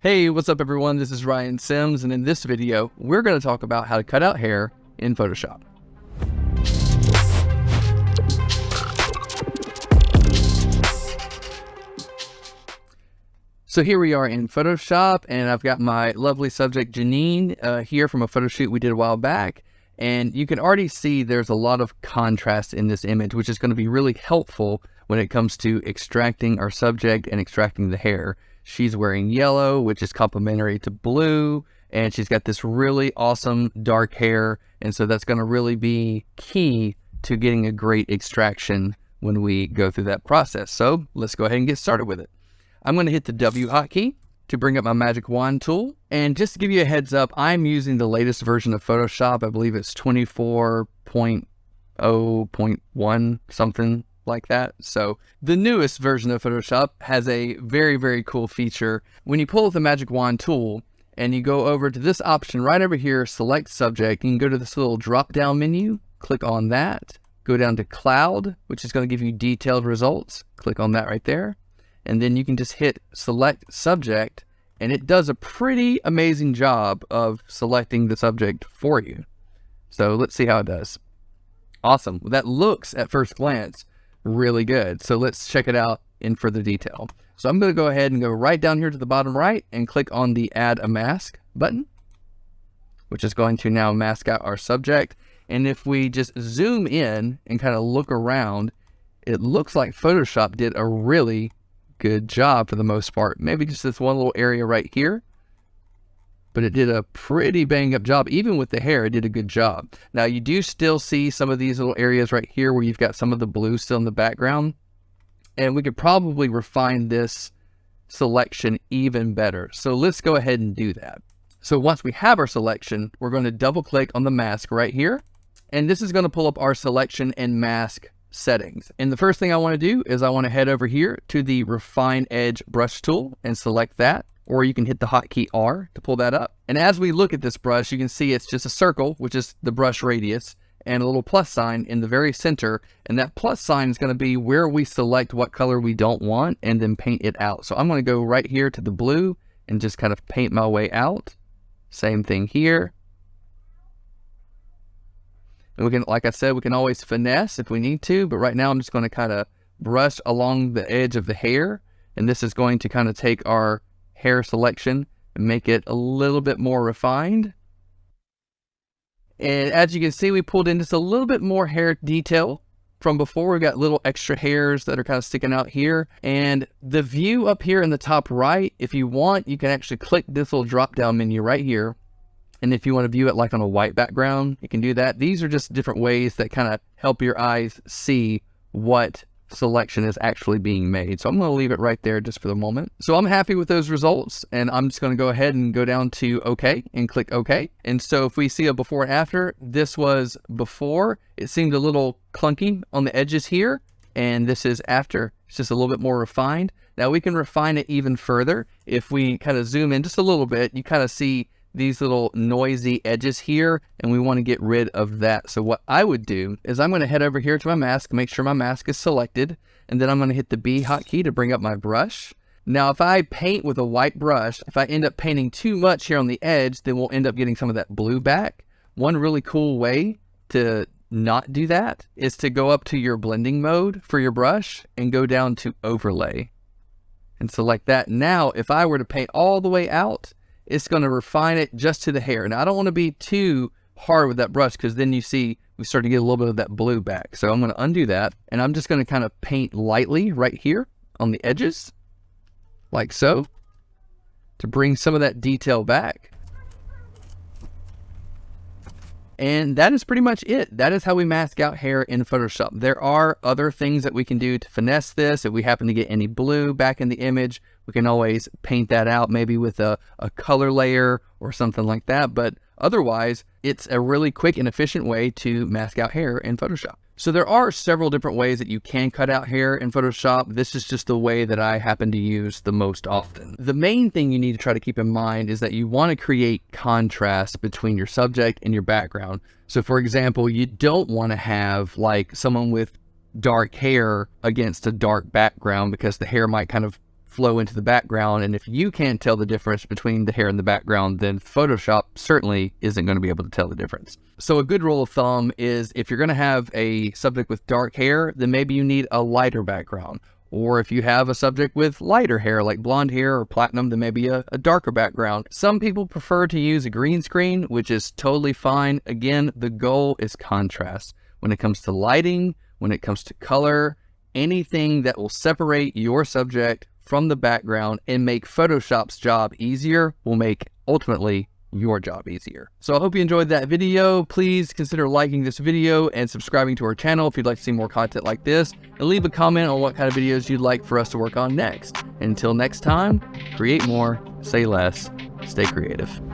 Hey, what's up everyone? This is Ryan Sims, and in this video, we're going to talk about how to cut out hair in Photoshop. So here we are in Photoshop, and I've got my lovely subject Janine here from a photo shoot we did a while back. And you can already see there's a lot of contrast in this image, which is going to be really helpful when it comes to extracting our subject and extracting the hair. She's wearing yellow, which is complementary to blue, and she's got this really awesome dark hair. And so that's going to really be key to getting a great extraction when we go through that process. So let's go ahead and get started with it. I'm going to hit the W hotkey to bring up my magic wand tool. And just to give you a heads up, I'm using the latest version of Photoshop. I believe it's 24.0.1, something like that. So the newest version of Photoshop has a very, very cool feature. When you pull up the magic wand tool and you go over to this option right over here, select subject, you can go to this little drop down menu, click on that, go down to cloud, which is going to give you detailed results. Click on that right there. And then you can just hit select subject, and it does a pretty amazing job of selecting the subject for you. So let's see how it does. Awesome. Well, that looks at first glance really good. So let's check it out in further detail. So I'm going to go ahead and go right down here to the bottom right and click on the add a mask button, which is going to now mask out our subject. And if we just zoom in and kind of look around, it looks like Photoshop did a really good job for the most part. Maybe just this one little area right here, but it did a pretty bang up job. Even with the hair, it did a good job. Now you do still see some of these little areas right here where you've got some of the blue still in the background, and we could probably refine this selection even better. So let's go ahead and do that. So once we have our selection, we're going to double click on the mask right here, and this is going to pull up our selection and mask settings. And the first thing I want to do is I want to head over here to the Refine Edge brush tool and select that, or you can hit the hotkey R to pull that up. And as we look at this brush, you can see it's just a circle, which is the brush radius, and a little plus sign in the very center. And that plus sign is going to be where we select what color we don't want and then paint it out. So I'm going to go right here to the blue and just kind of paint my way out. Same thing here. And we can, like I said, we can always finesse if we need to, but right now I'm just going to kind of brush along the edge of the hair. And this is going to kind of take our hair selection and make it a little bit more refined. And as you can see, we pulled in just a little bit more hair detail from before. We've got little extra hairs that are kind of sticking out here. And the view up here in the top right, if you want, you can actually click this little drop down menu right here. And if you want to view it like on a white background, you can do that. These are just different ways that kind of help your eyes see what selection is actually being made. So I'm going to leave it right there just for the moment. So I'm happy with those results, and I'm just going to go ahead and go down to OK and click OK. And so if we see a before and after, this was before. It seemed a little clunky on the edges here, and this is after. It's just a little bit more refined. Now we can refine it even further. If we kind of zoom in just a little bit, you kind of see these little noisy edges here, and we want to get rid of that. So what I would do is I'm going to head over here to my mask, make sure my mask is selected, and then I'm going to hit the B hotkey to bring up my brush. Now if I paint with a white brush, if I end up painting too much here on the edge, then we'll end up getting some of that blue back. One really cool way to not do that is to go up to your blending mode for your brush and go down to overlay and select that. Now if I were to paint all the way out, it's going to refine it just to the hair. Now I don't want to be too hard with that brush, because then you see we start to get a little bit of that blue back. So I'm going to undo that, and I'm just going to kind of paint lightly right here on the edges, like so, to bring some of that detail back. And that is pretty much it. That is how we mask out hair in Photoshop. There are other things that we can do to finesse this. If we happen to get any blue back in the image, we can always paint that out, maybe with a color layer or something like that. But otherwise, it's a really quick and efficient way to mask out hair in Photoshop. So there are several different ways that you can cut out hair in Photoshop. This is just the way that I happen to use the most often. The main thing you need to try to keep in mind is that you want to create contrast between your subject and your background. So for example, you don't want to have like someone with dark hair against a dark background, because the hair might kind of flow into the background. And if you can't tell the difference between the hair and the background, then Photoshop certainly isn't going to be able to tell the difference. So a good rule of thumb is if you're going to have a subject with dark hair, then maybe you need a lighter background. Or if you have a subject with lighter hair, like blonde hair or platinum, then maybe a darker background. Some people prefer to use a green screen, which is totally fine. Again, the goal is contrast. When it comes to lighting, when it comes to color, anything that will separate your subject from the background and make Photoshop's job easier will make, ultimately, your job easier. So I hope you enjoyed that video. Please consider liking this video and subscribing to our channel if you'd like to see more content like this, and leave a comment on what kind of videos you'd like for us to work on next. Until next time, create more, say less, stay creative.